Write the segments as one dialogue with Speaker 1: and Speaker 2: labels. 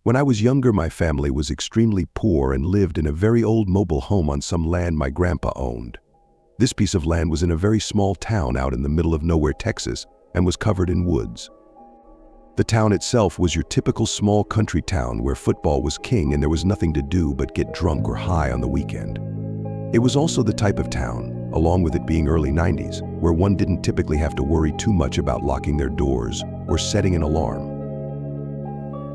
Speaker 1: When I was younger, my family was extremely poor and lived in a very old mobile home on some land my grandpa owned. This piece of land was in a very small town out in the middle of nowhere, Texas, and was covered in woods. The town itself was your typical small country town where football was king and there was nothing to do but get drunk or high on the weekend. It was also the type of town, along with it being early 90s, where one didn't typically have to worry too much about locking their doors or setting an alarm.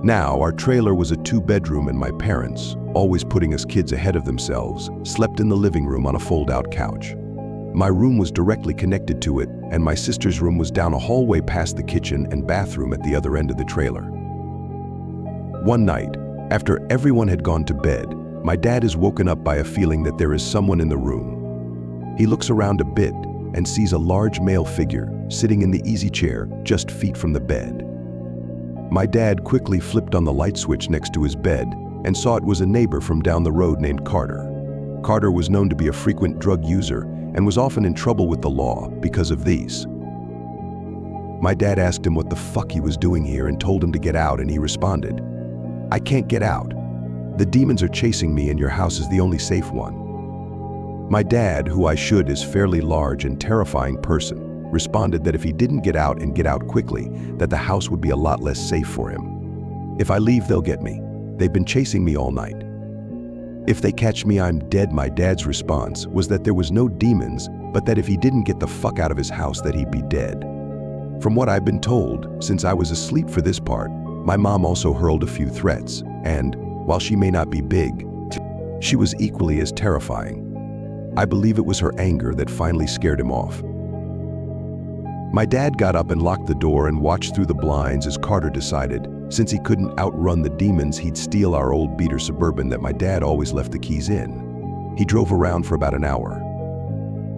Speaker 1: Now, our trailer was a 2-bedroom and my parents, always putting us kids ahead of themselves, slept in the living room on a fold-out couch. My room was directly connected to it, and my sister's room was down a hallway past the kitchen and bathroom at the other end of the trailer. One night, after everyone had gone to bed, my dad is woken up by a feeling that there is someone in the room. He looks around a bit and sees a large male figure sitting in the easy chair just feet from the bed. My dad quickly flipped on the light switch next to his bed and saw it was a neighbor from down the road named Carter. Carter was known to be a frequent drug user and was often in trouble with the law because of these. My dad asked him what the fuck he was doing here and told him to get out, and he responded, "I can't get out. The demons are chasing me and your house is the only safe one." My dad, who I should is fairly large and terrifying person, responded that if he didn't get out and get out quickly, that the house would be a lot less safe for him. "If I leave, they'll get me. They've been chasing me all night. If they catch me, I'm dead." My dad's response was that there was no demons, but that if he didn't get the fuck out of his house, that he'd be dead. From what I've been told, since I was asleep for this part, my mom also hurled a few threats, and, while she may not be big, she was equally as terrifying. I believe it was her anger that finally scared him off. My dad got up and locked the door and watched through the blinds as Carter decided, since he couldn't outrun the demons, he'd steal our old beater Suburban that my dad always left the keys in. He drove around for about an hour.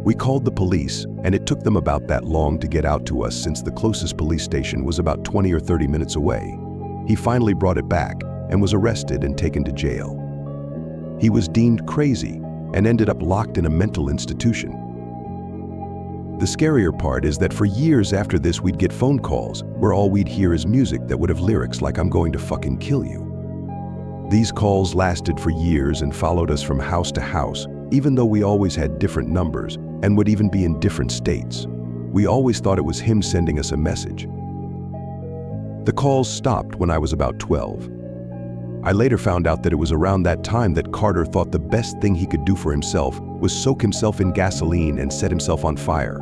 Speaker 1: We called the police, and it took them about that long to get out to us since the closest police station was about 20 or 30 minutes away. He finally brought it back and was arrested and taken to jail. He was deemed crazy and ended up locked in a mental institution. The scarier part is that for years after this, we'd get phone calls where all we'd hear is music that would have lyrics like "I'm going to fucking kill you." These calls lasted for years and followed us from house to house, even though we always had different numbers and would even be in different states. We always thought it was him sending us a message. The calls stopped when I was about 12. I later found out that it was around that time that Carter thought the best thing he could do for himself was soak himself in gasoline and set himself on fire.